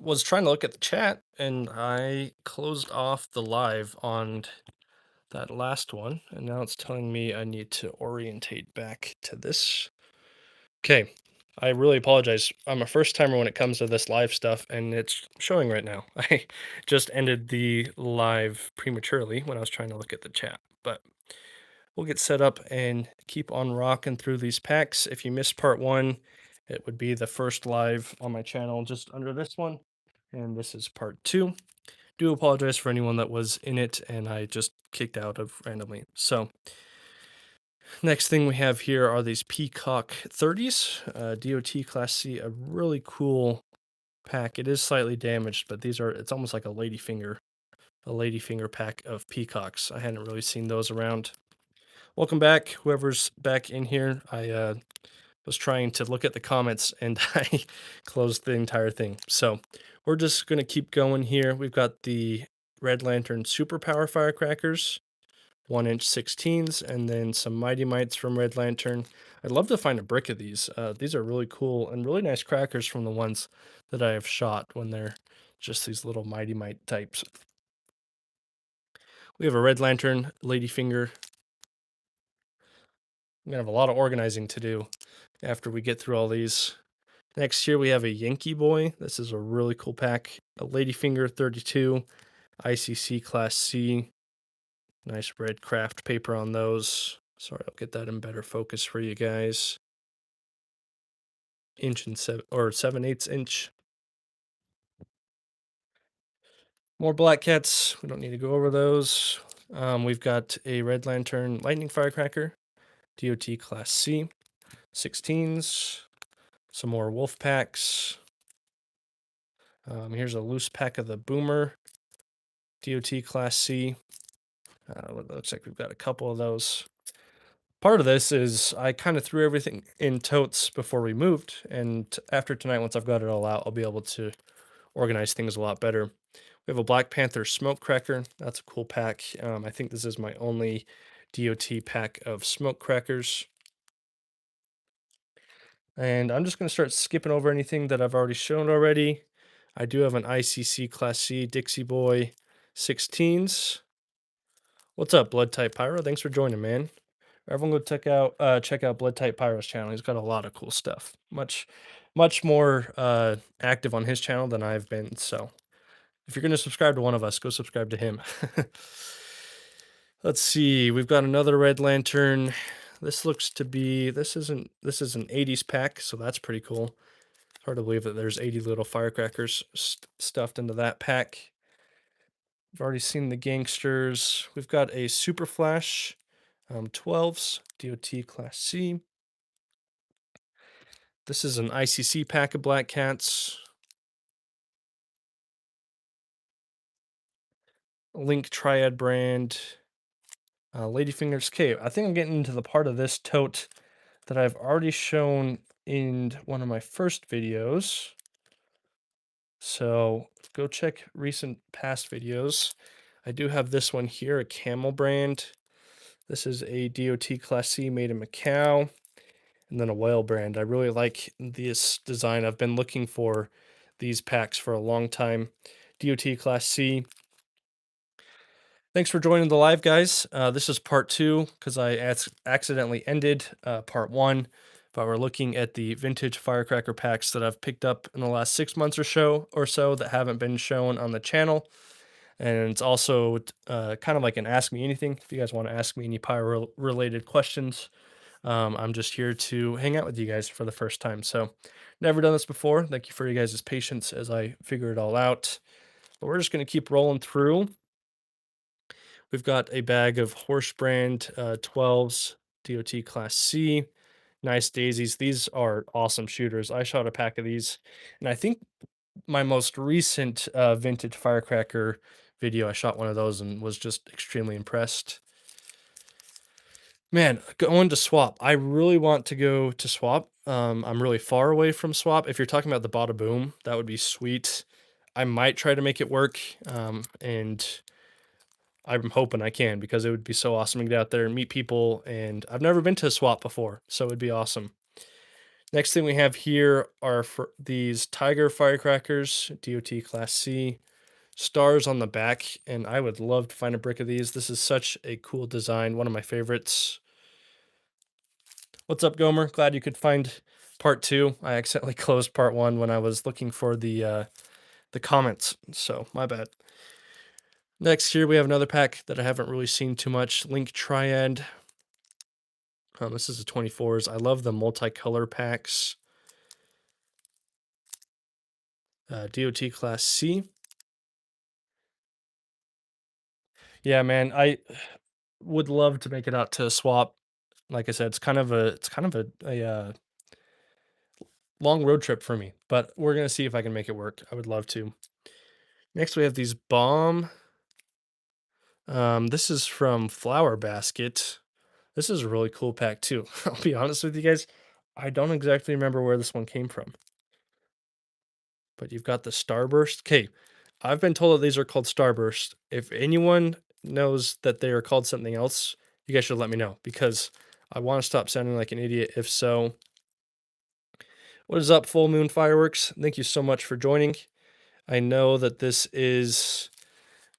was trying to look at the chat and I closed off the live on that last one, and now it's telling me I need to orientate back to this. Okay. I really apologize. I'm a first timer when it comes to this live stuff, and it's showing right now. I just ended the live prematurely when I was trying to look at the chat, but we'll get set up and keep on rocking through these packs. If you missed part one, it would be the first live on my channel just under this one. And this is part two. Do apologize for anyone that was in it and I just kicked out of randomly. So, next thing we have here are these Peacock 30s, DOT Class C, a really cool pack. It is slightly damaged, but it's almost like a ladyfinger pack of peacocks. I hadn't really seen those around. Welcome back, whoever's back in here. I was trying to look at the comments and I closed the entire thing. So we're just going to keep going here. We've got the Red Lantern Superpower Firecrackers, 1-inch 16s, and then some Mighty Mites from Red Lantern. I'd love to find a brick of these. These are really cool and really nice crackers from the ones that I have shot when they're just these little Mighty Mite types. We have a Red Lantern Ladyfinger. I'm going to have a lot of organizing to do after we get through all these. Next here we have a Yankee Boy. This is a really cool pack. A Ladyfinger 32, ICC Class C. Nice red craft paper on those. Sorry, I'll get that in better focus for you guys. Inch and 7/8 inch. More Black Cats. We don't need to go over those. We've got a Red Lantern Lightning Firecracker, DOT Class C, 16s. Some more Wolf Packs. Here's a loose pack of the Boomer, DOT Class C. Looks like we've got a couple of those. Part of this is I kind of threw everything in totes before we moved, and after tonight, once I've got it all out, I'll be able to organize things a lot better. We have a Black Panther Smoke Cracker. That's a cool pack. I think this is my only DOT pack of smoke crackers. And I'm just going to start skipping over anything that I've already shown already. I do have an ICC Class C Dixie Boy 16s. What's up, Blood Type Pyro? Thanks for joining, man. Everyone go check out Blood Type Pyro's channel. He's got a lot of cool stuff. Much more active on his channel than I've been. So if you're gonna subscribe to one of us, go subscribe to him. Let's see. We've got another Red Lantern. This looks to be this is an 80s pack, so that's pretty cool. Hard to believe that there's 80 little firecrackers stuffed into that pack. We've already seen the gangsters. We've got a Super Flash 12s, DOT Class C. This is an ICC pack of Black Cats. Link Triad brand. Ladyfinger's Cave. I think I'm getting into the part of this tote that I've already shown in one of my first videos. So go check recent past videos. I do have this one here, a Camel brand. This is a DOT Class C made in Macau. And then a whale brand. I really like this design. I've been looking for these packs for a long time. DOT Class C. Thanks for joining the live, guys. This is part two because I accidentally ended part one, but we're looking at the vintage firecracker packs that I've picked up in the last 6 months or so that haven't been shown on the channel. And it's also kind of like an Ask Me Anything. If you guys want to ask me any pyro related questions, I'm just here to hang out with you guys for the first time. So, never done this before. Thank you for you guys' patience as I figure it all out. But we're just going to keep rolling through. We've got a bag of Horse brand 12s, DOT Class C. Nice daisies. These are awesome shooters. I shot a pack of these, and I think my most recent vintage firecracker video, I shot one of those and was just extremely impressed. Man, going to Swap. I really want to go to Swap. I'm really far away from Swap. If you're talking about the Bada Boom, that would be sweet. I might try to make it work, and I'm hoping I can because it would be so awesome to get out there and meet people. And I've never been to Swap before, so it would be awesome. Next thing we have here are for these Tiger firecrackers, DOT Class C, stars on the back, and I would love to find a brick of these. This is such a cool design, one of my favorites. What's up, Gomer? Glad you could find part two. I accidentally closed part one when I was looking for the comments, so my bad. Next here we have another pack that I haven't really seen too much. Link Triad. This is a 24s. I love the multicolor packs. DOT Class C. Yeah, man, I would love to make it out to a swap. Like I said, it's kind of a long road trip for me, but we're gonna see if I can make it work. I would love to. Next, we have these bomb. This is from Flower Basket. This is a really cool pack too. I'll be honest with you guys. I don't exactly remember where this one came from, but you've got the Starburst. Okay, I've been told that these are called Starburst. If anyone knows that they are called something else, you guys should let me know because I want to stop sounding like an idiot. If so, what is up, Full Moon Fireworks? Thank you so much for joining. I know that this is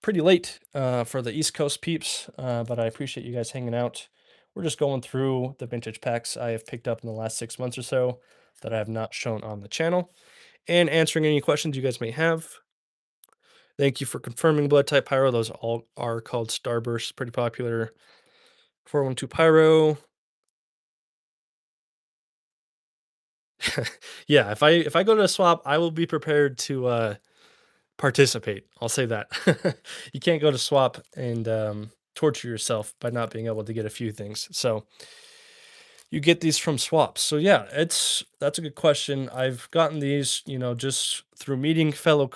pretty late for the East Coast peeps, but I appreciate you guys hanging out. We're just going through the vintage packs I have picked up in the last 6 months or so that I have not shown on the channel and answering any questions you guys may have. Thank you for confirming blood type pyro. Those all are called Starburst, pretty popular. 412 pyro. Yeah, if I go to a swap, I will be prepared to participate. I'll say that. You can't go to swap and torture yourself by not being able to get a few things. So you get these from swaps. So yeah, that's a good question. I've gotten these, just through meeting fellow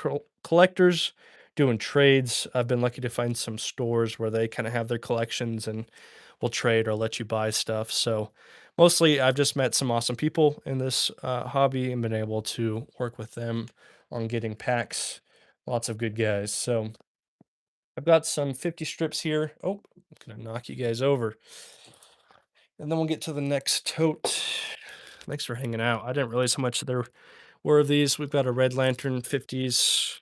collectors, doing trades. I've been lucky to find some stores where they kind of have their collections and will trade or let you buy stuff. So mostly I've just met some awesome people in this hobby and been able to work with them on getting packs. Lots of good guys. So I've got some 50 strips here. Oh, I'm gonna knock you guys over. And then we'll get to the next tote. Thanks for hanging out. I didn't realize how much there were of these. We've got a Red Lantern 50s,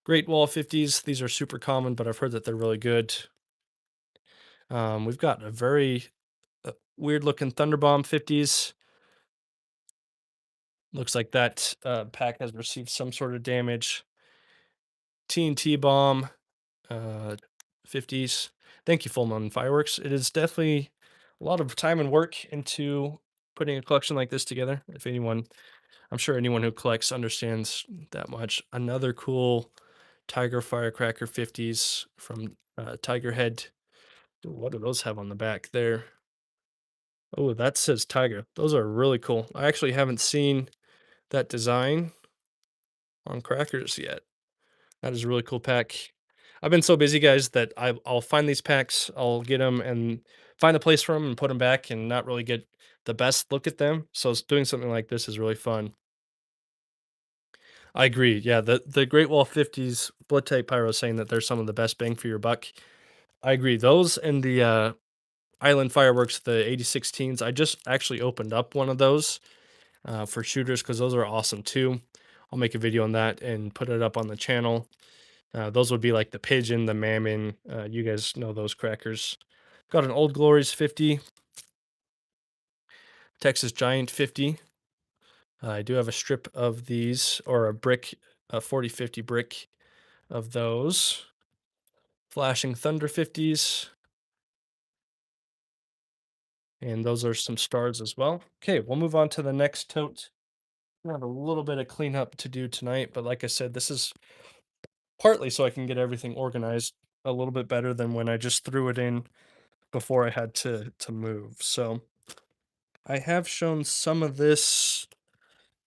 Great Wall 50s. These are super common, but I've heard that they're really good. We've got a very weird looking Thunderbomb 50s. Looks like that pack has received some sort of damage. TNT Bomb 50s. Thank you, Full Moon Fireworks. It is definitely a lot of time and work into putting a collection like this together. If anyone, I'm sure anyone who collects understands that much. Another cool Tiger Firecracker 50s from Tiger Head. Ooh, what do those have on the back there? Oh, that says Tiger. Those are really cool. I actually haven't seen that design on crackers yet. That is a really cool pack. I've been so busy, guys, that I'll find these packs, I'll get them and find a place for them and put them back and not really get the best look at them. So doing something like this is really fun. I agree. Yeah, the Great Wall 50s Blood Type Pyro saying that they're some of the best bang for your buck. I agree. Those and the Island Fireworks, the 8016s. I just actually opened up one of those for shooters because those are awesome too. I'll make a video on that and put it up on the channel. Those would be like the Pigeon, the Mammon. You guys know those crackers. Got an Old Glories 50, Texas Giant 50. I do have a strip of these, or a brick, a 40/50 brick of those. Flashing Thunder 50s. And those are some stars as well. Okay, we'll move on to the next tote. We have a little bit of cleanup to do tonight, but like I said, this is partly so I can get everything organized a little bit better than when I just threw it in before I had to move. So I have shown some of this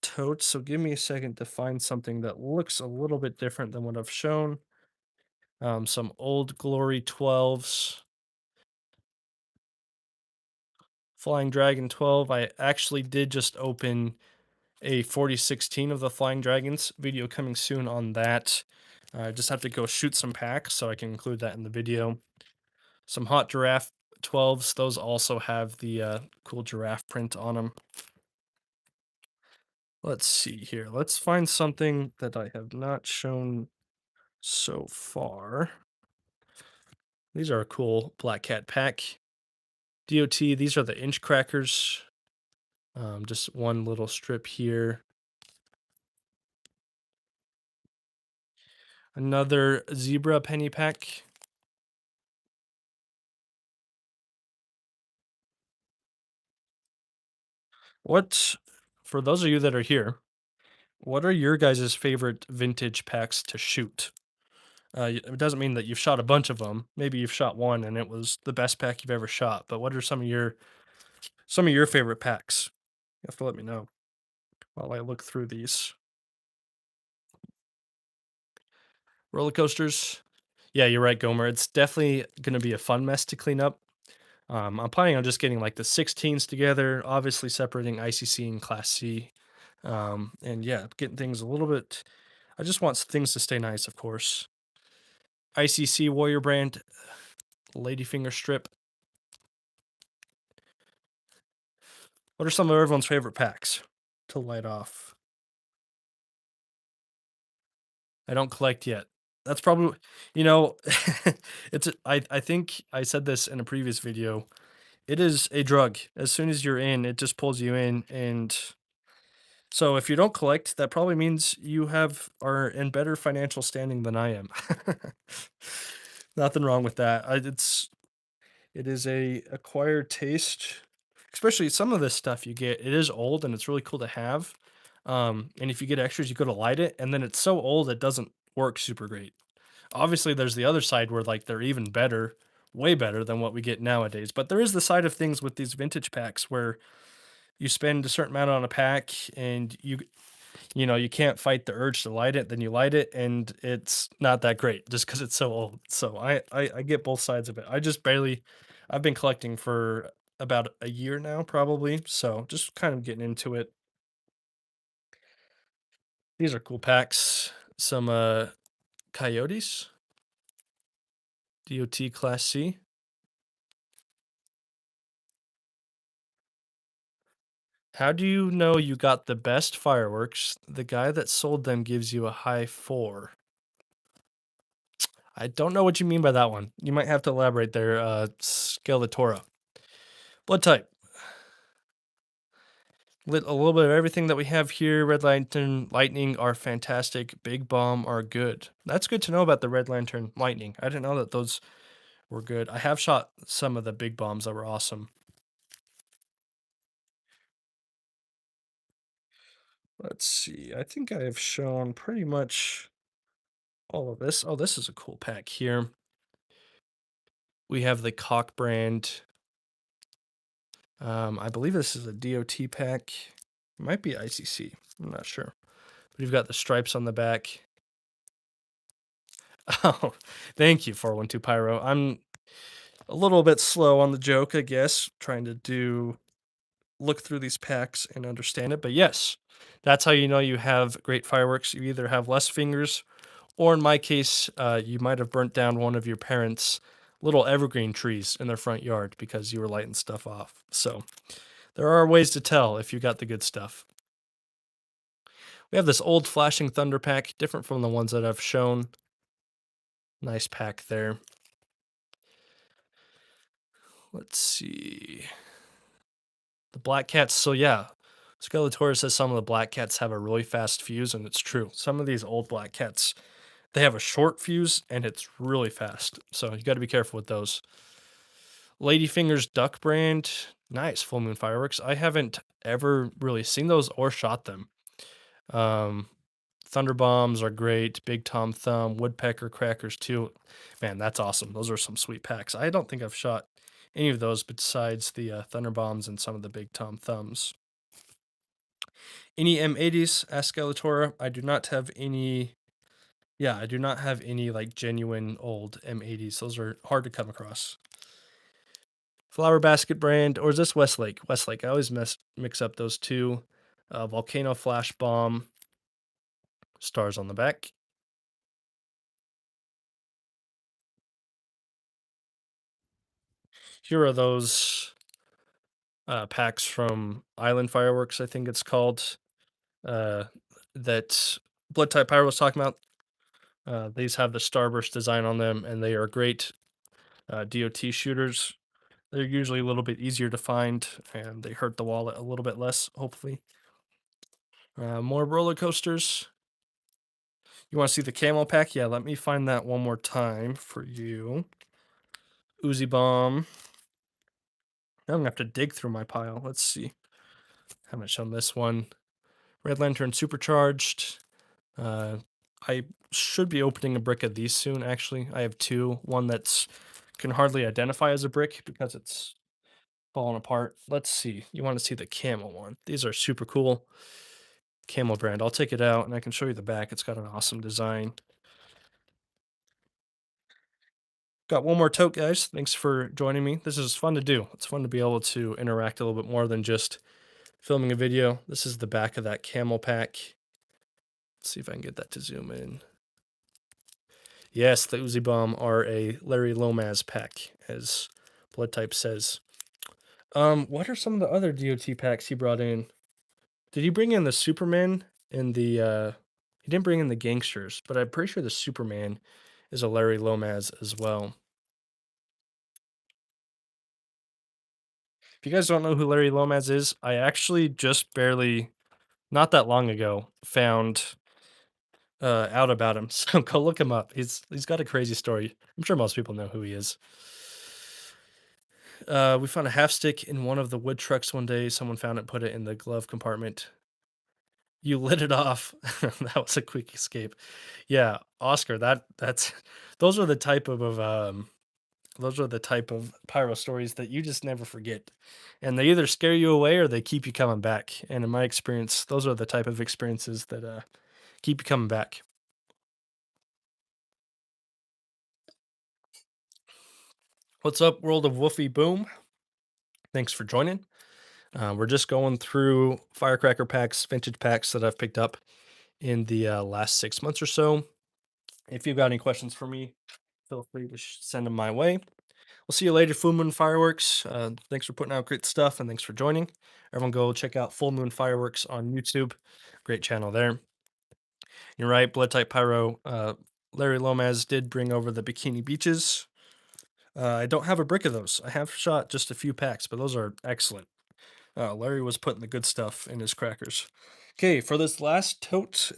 tote, so give me a second to find something that looks a little bit different than what I've shown. Some Old Glory 12s. Flying Dragon 12. I actually did just open a 4016 of the Flying Dragons. Video coming soon on that. I just have to go shoot some packs so I can include that in the video. Some Hot Giraffe 12s. Those also have the cool giraffe print on them. Let's see here. Let's find something that I have not shown so far. These are a cool Black Cat pack. DOT, these are the inch crackers. Just one little strip here. Another zebra penny pack. What, for those of you that are here, what are your guys' favorite vintage packs to shoot? It doesn't mean that you've shot a bunch of them. Maybe you've shot one and it was the best pack you've ever shot. But what are some of your favorite packs? You have to let me know while I look through these roller coasters. Yeah, you're right, Gomer. It's definitely going to be a fun mess to clean up. I'm planning on just getting like the 16s together, obviously separating ICC and Class C. And yeah, getting things a little bit. I just want things to stay nice, of course. ICC Warrior brand, Ladyfinger strip. What are some of everyone's favorite packs to light off? I don't collect yet. That's probably, you know, I think I said this in a previous video. It is a drug. As soon as you're in, it just pulls you in, and so if you don't collect, that probably means you are in better financial standing than I am. Nothing wrong with that. It is a acquired taste, especially some of this stuff you get. It is old and it's really cool to have. And if you get extras, you go to light it, and then it's so old it doesn't work super great. Obviously, there's the other side where like they're even better, way better than what we get nowadays. But there is the side of things with these vintage packs where you spend a certain amount on a pack and you can't fight the urge to light it, then you light it and it's not that great just because it's so old. So I get both sides of it. I've been collecting for about a year now probably, so just kind of getting into it. These are cool packs. Some coyotes, DOT Class C. How do you know you got the best fireworks? The guy that sold them gives you a high four. I don't know what you mean by that one. You might have to elaborate there, Skeletora. Blood type. Lit a little bit of everything that we have here. Red Lantern, Lightning are fantastic. Big Bomb are good. That's good to know about the Red Lantern, Lightning. I didn't know that those were good. I have shot some of the Big Bombs that were awesome. Let's see. I think I have shown pretty much all of this. Oh, this is a cool pack here. We have the Cock brand. I believe this is a DOT pack. It might be ICC. I'm not sure. But you've got the stripes on the back. Oh, thank you, 412 Pyro. I'm a little bit slow on the joke, I guess, trying to look through these packs and understand it. But yes, that's how you know you have great fireworks. You either have less fingers, or in my case, you might have burnt down one of your parents' little evergreen trees in their front yard because you were lighting stuff off. So there are ways to tell if you got the good stuff. We have this old flashing thunder pack, different from the ones that I've shown. Nice pack there. Let's see. The black cats. So yeah, Skeletor says some of the black cats have a really fast fuse, and it's true. Some of these old black cats, they have a short fuse and it's really fast. So you got to be careful with those. Ladyfinger's Duck brand, nice full moon fireworks. I haven't ever really seen those or shot them. Um, Thunder bombs are great. Big Tom Thumb, woodpecker crackers too. Man, that's awesome. Those are some sweet packs. I don't think I've shot any of those besides the thunder bombs and some of the big Tom Thumbs. Any M80s? Asked Skeletora. I do not have any. Yeah, I do not have any like genuine old M80s. Those are hard to come across. Flower Basket brand, or is this Westlake? Westlake. I always mix up those two. Volcano Flash Bomb. Stars on the back. Here are those packs from Island Fireworks, I think it's called. uh, that Blood Type Pyro was talking about. These have the Starburst design on them, and they are great DOT shooters. They're usually a little bit easier to find, and they hurt the wallet a little bit less, hopefully. More roller coasters. You want to see the camo pack? Yeah, let me find that one more time for you. Uzi Bomb. Now I'm gonna have to dig through my pile. Let's see. Haven't shown this one. Red Lantern Supercharged. Uh, I should be opening a brick of these soon. Actually, I have two. One that's can hardly identify as a brick because it's falling apart. Let's see. You want to see the camo one? These are super cool. Camo brand. I'll take it out and I can show you the back. It's got an awesome design. Got one more tote, guys. Thanks for joining me. This is fun to do. It's fun to be able to interact a little bit more than just filming a video. This is the back of that camel pack. Let's see if I can get that to zoom in. Yes, the Uzi Bomb are a Larry Lomas pack, as Blood Type says. What are some of the other DOT packs he brought in? Did he bring in the Superman and the he didn't bring in the gangsters, but I'm pretty sure the Superman is a Larry Lomas as well. If you guys don't know who Larry Lomas is, I actually just barely not that long ago found out about him. So go look him up. He's got a crazy story. I'm sure most people know who he is. We found a half stick in one of the wood trucks one day. Someone found it, put it in the glove compartment. You lit it off. That was a quick escape. Yeah, Oscar. That's those are the type those are the type of pyro stories that you just never forget, and they either scare you away or they keep you coming back. And in my experience, those are the type of experiences that keep you coming back. What's up, world of Woofy Boom? Thanks for joining. We're just going through firecracker packs, vintage packs that I've picked up in the last 6 months or so. If you've got any questions for me, feel free to send them my way. We'll see you later, Full Moon Fireworks. Thanks for putting out great stuff and thanks for joining. Everyone go check out Full Moon Fireworks on YouTube. Great channel there. You're right, Blood Type Pyro. Larry Lomas did bring over the Bikini Beaches. I don't have a brick of those. I have shot just a few packs, but those are excellent. Larry was putting the good stuff in his crackers. Okay, for this last tote,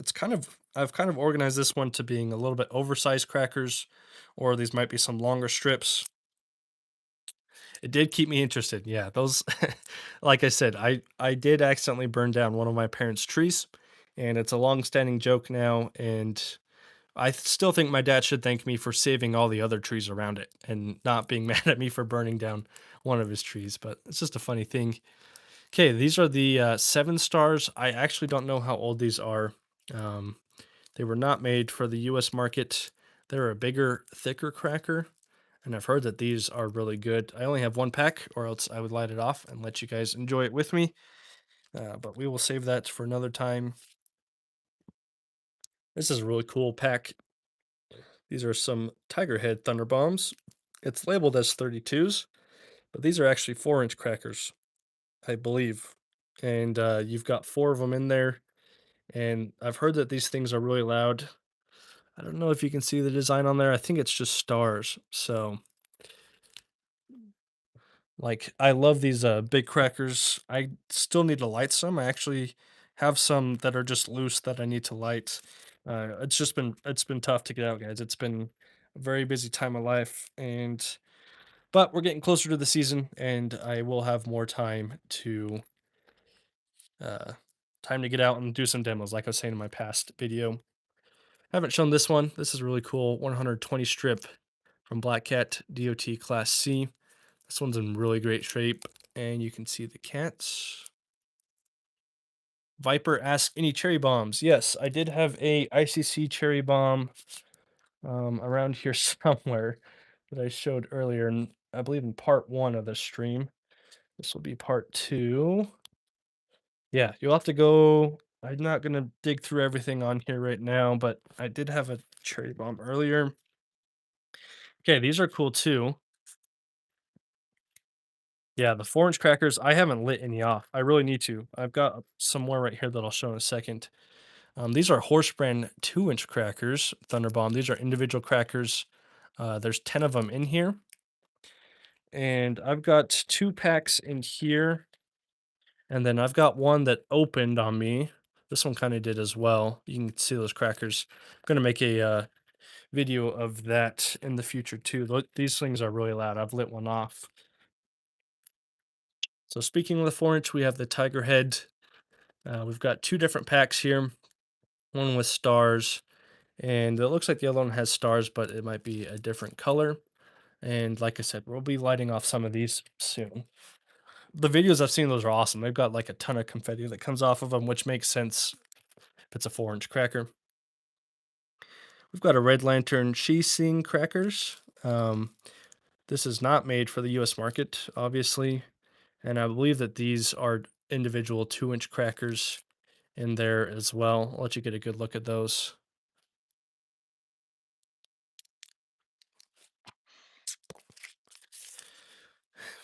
I've kind of organized this one to being a little bit oversized crackers, or these might be some longer strips. It did keep me interested. Yeah, those like I said, I did accidentally burn down one of my parents' trees, and it's a long-standing joke now, and still think my dad should thank me for saving all the other trees around it and not being mad at me for burning down one of his trees, but it's just a funny thing. Okay, these are the 7 stars. I actually don't know how old these are. Um, they were not made for the US market. They're a bigger, thicker cracker, and I've heard that these are really good. I only have one pack, or else I would light it off and let you guys enjoy it with me. But we will save that for another time. This is a really cool pack. These are some Tiger Head Thunder Bombs. It's labeled as 32s, but these are actually 4-inch crackers, I believe. And you've got 4 of them in there. And I've heard that these things are really loud. I don't know if you can see the design on there. I think it's just stars. So, like, I love these big crackers. I still need to light some. I actually have some that are just loose that I need to light. It's been tough to get out, guys. It's been a very busy time of life, and but we're getting closer to the season, and I will have more uh time to get out and do some demos, like I was saying in my past video. Haven't shown this one. This is really cool. 120 strip from Black Cat DOT Class C. This one's in really great shape, and you can see the cats. Viper asks any cherry bombs. Yes, I did have a ICC cherry bomb around here somewhere that I showed earlier, and I believe in part one of the stream. This will be part two. Yeah, you'll have to go. I'm not gonna dig through everything on here right now, but I did have a cherry bomb earlier. Okay, these are cool too. Yeah, the 4-inch crackers, I haven't lit any off. I really need to. I've got some more right here that I'll show in a second. These are horse brand 2-inch crackers, Thunderbomb. These are individual crackers. There's 10 of them in here. And I've got 2 packs in here. And then I've got one that opened on me. This one kind of did as well. You can see those crackers. I'm going to make a video of that in the future too. These things are really loud. I've lit one off. So speaking of the 4-inch, we have the Tiger Head. We've got 2 different packs here. One with stars, and it looks like the other one has stars, but it might be a different color. And like I said, we'll be lighting off some of these soon. The videos I've seen, those are awesome. They've got like a ton of confetti that comes off of them, which makes sense if it's a 4-inch cracker. We've got a Red Lantern Sing crackers. This is not made for the US market, obviously. And I believe that these are individual 2-inch crackers in there as well. I'll let you get a good look at those.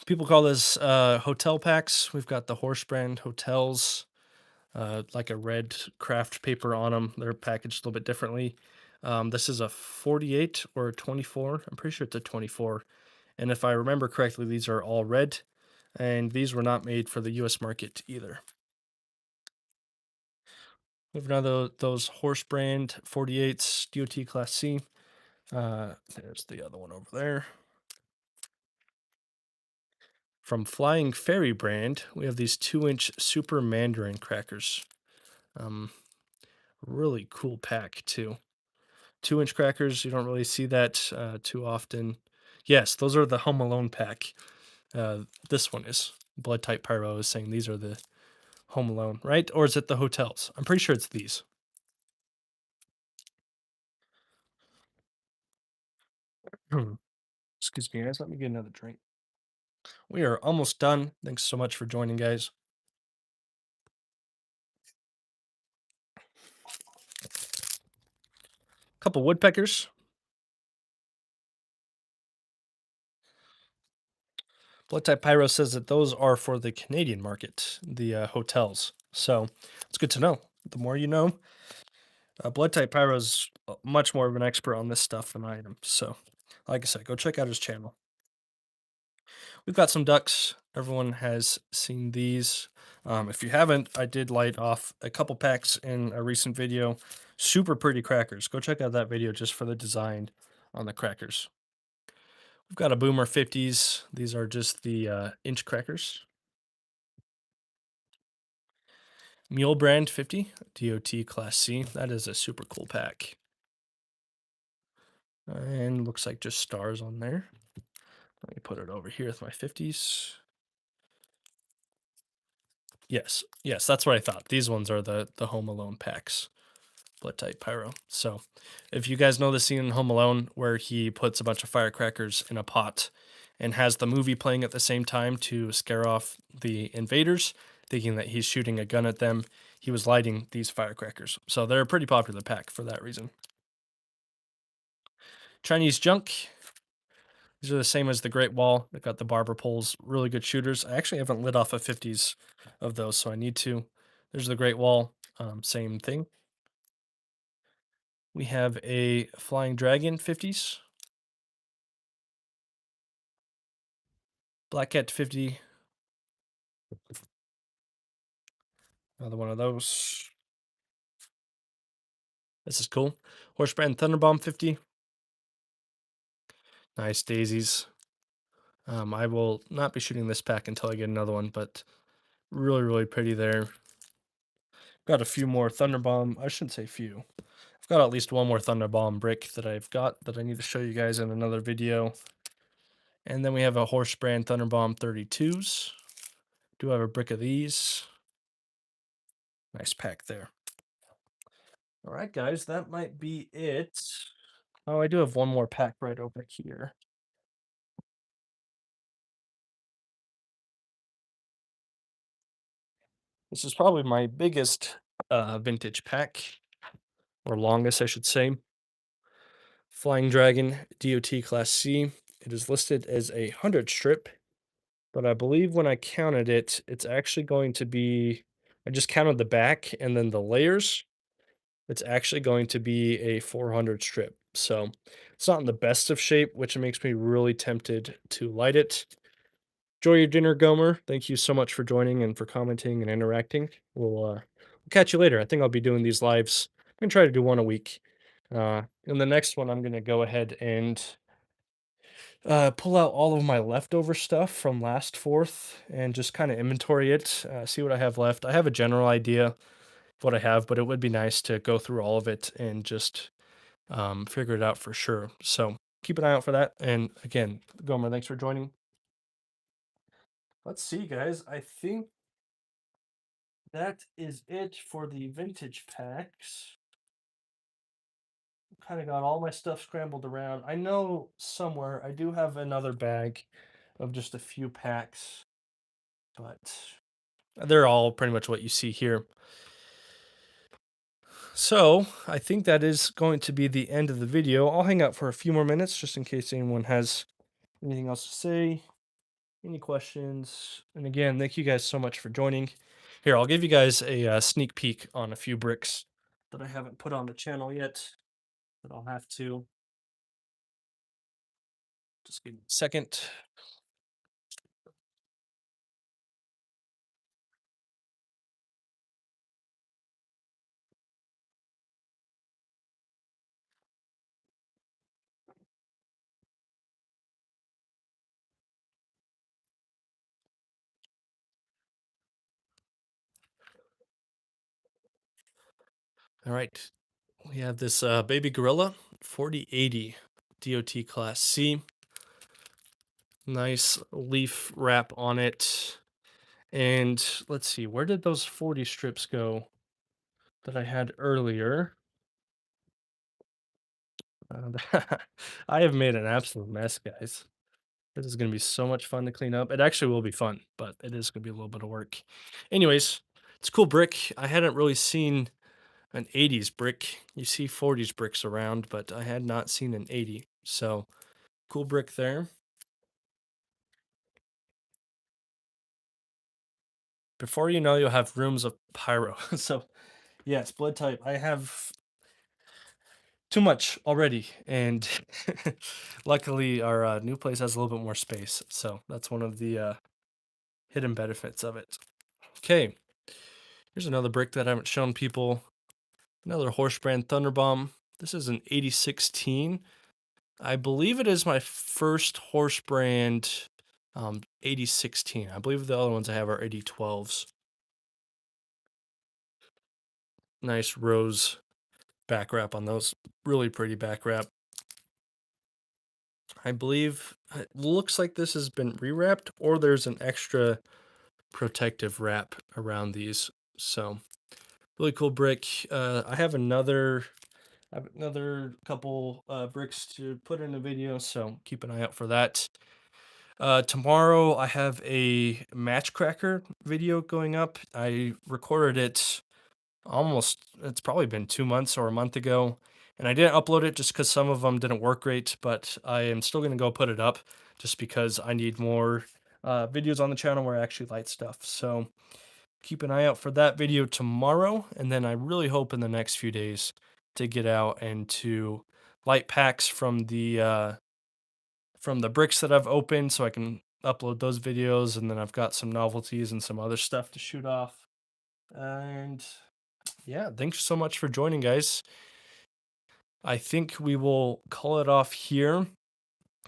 People call this hotel packs. We've got the horse brand hotels, like a red craft paper on them. They're packaged a little bit differently. This is a 48 or a 24. I'm pretty sure it's a 24. And if I remember correctly, these are all red, and these were not made for the US market either. Moving on to those horse brand 48s, DOT Class C. There's the other one over there. From Flying Fairy brand, we have these 2-inch Super Mandarin crackers. Um, Really cool pack too. 2-inch crackers, you don't really see that too often. Yes, those are the Home Alone pack. This one is. Blood Type Pyro is saying these are the Home Alone, right? Or is it the hotels? I'm pretty sure it's these. Excuse me, guys. Let me get another drink. We are almost done. Thanks so much for joining, guys. Couple woodpeckers. Blood Type Pyro says that those are for the Canadian market, the hotels. So it's good to know. The more you know. Blood Type Pyro is much more of an expert on this stuff than I am. So, like I said, go check out his channel. We've got some ducks. Everyone has seen these. If you haven't, I did light off a couple packs in a recent video. Super pretty crackers. Go check out that video just for the design on the crackers. We've got a Boomer 50s. These are just the inch crackers. Mule Brand 50, DOT Class C. That is a super cool pack. And looks like just stars on there. Let me put it over here with my 50s. Yes, that's what I thought. These ones are the Home Alone packs. Blood Type Pyro. So, if you guys know the scene in Home Alone where he puts a bunch of firecrackers in a pot and has the movie playing at the same time to scare off the invaders, thinking that he's shooting a gun at them, he was lighting these firecrackers. So, they're a pretty popular pack for that reason. Chinese Junk. These are the same as the Great Wall. They've got the barber poles, really good shooters. I actually haven't lit off a 50s of those, so I need to. There's the Great Wall, same thing. We have a Flying Dragon 50s, Black Cat 50, another one of those. This is cool. Horsebrand Thunderbomb 50. Nice daisies. I will not be shooting this pack until I get another one, but really, really pretty there. Got a few more Thunderbomb. I shouldn't say few. I've got at least one more Thunderbomb brick that I've got that I need to show you guys in another video. And then we have a Horsebrand Thunderbomb 32s. Do have a brick of these. Nice pack there. All right, guys, that might be it. Oh, I do have one more pack right over here. This is probably my biggest vintage pack, or longest, I should say. Flying Dragon DOT Class C. It is listed as a 100 strip, but I believe when I counted it, it's actually going to be I just counted the back and then the layers. It's actually going to be a 400 strip. So it's not in the best of shape, which makes me really tempted to light it. Enjoy your dinner, Gomer. Thank you so much for joining and for commenting and interacting. We'll catch you later. I think I'll be doing these lives. I'm gonna try to do one a week. In the next one, I'm gonna go ahead and pull out all of my leftover stuff from last fourth and just kind of inventory it, see what I have left. I have a general idea of what I have, but it would be nice to go through all of it and just figure it out for sure. So keep an eye out for that. And again, Gomer, thanks for joining. Let's see, guys. I think that is it for the vintage packs. Kind of got all my stuff scrambled around. I know somewhere I do have another bag of just a few packs, but they're all pretty much what you see here. So I think that is going to be the end of the video. I'll hang out for a few more minutes just in case anyone has anything else to say, any questions. And again, thank you guys so much for joining. Here, I'll give you guys a sneak peek on a few bricks that I haven't put on the channel yet, but I'll have to. Just give me a second. All right. We have this baby gorilla 4080 DOT class C. Nice leaf wrap on it. And let's see, where did those 40 strips go that I had earlier? I have made an absolute mess, guys. This is going to be so much fun to clean up. It actually will be fun, but it is going to be a little bit of work. Anyways, it's a cool brick. I hadn't really seen an 80s brick. You see 40s bricks around, but I had not seen an 80. So cool brick there. Before you know, you'll have rooms of pyro. So yes, blood type. I have too much already, and luckily our new place has a little bit more space. So that's one of the hidden benefits of it. Okay, here's another brick that I haven't shown people. Another horse brand Thunderbomb. This is an 8016. I believe it is my first horse brand 8016. I believe the other ones I have are 8012s. Nice rose back wrap on those. Really pretty back wrap. I believe it looks like this has been rewrapped or there's an extra protective wrap around these. So really cool brick. I have another couple bricks to put in a video, so keep an eye out for that. Tomorrow I have a matchcracker video going up. I recorded it it's probably been 2 months or a month ago, and I didn't upload it just because some of them didn't work great, but I am still going to go put it up just because I need more videos on the channel where I actually light stuff. So keep an eye out for that video tomorrow, and then I really hope in the next few days to get out and to light packs from the bricks that I've opened so I can upload those videos, and then I've got some novelties and some other stuff to shoot off. And yeah, thanks so much for joining, guys. I think we will call it off here.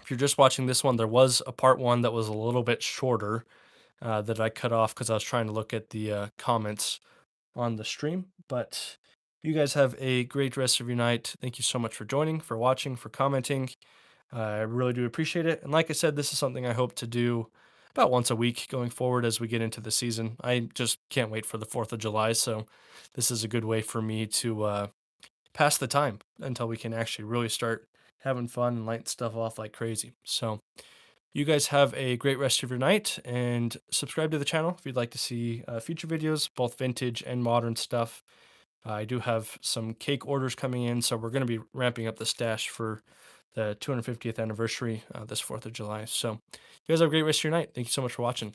If you're just watching this one, there was a part one that was a little bit shorter that I cut off because I was trying to look at the comments on the stream. But you guys have a great rest of your night. Thank you so much for joining, for watching, for commenting. I really do appreciate it. And like I said, this is something I hope to do about once a week going forward as we get into the season. I just can't wait for the 4th of July. So this is a good way for me to pass the time until we can actually really start having fun and lighting stuff off like crazy. So you guys have a great rest of your night and subscribe to the channel if you'd like to see future videos, both vintage and modern stuff. I do have some cake orders coming in, so we're going to be ramping up the stash for the 250th anniversary this 4th of July. So, you guys have a great rest of your night. Thank you so much for watching.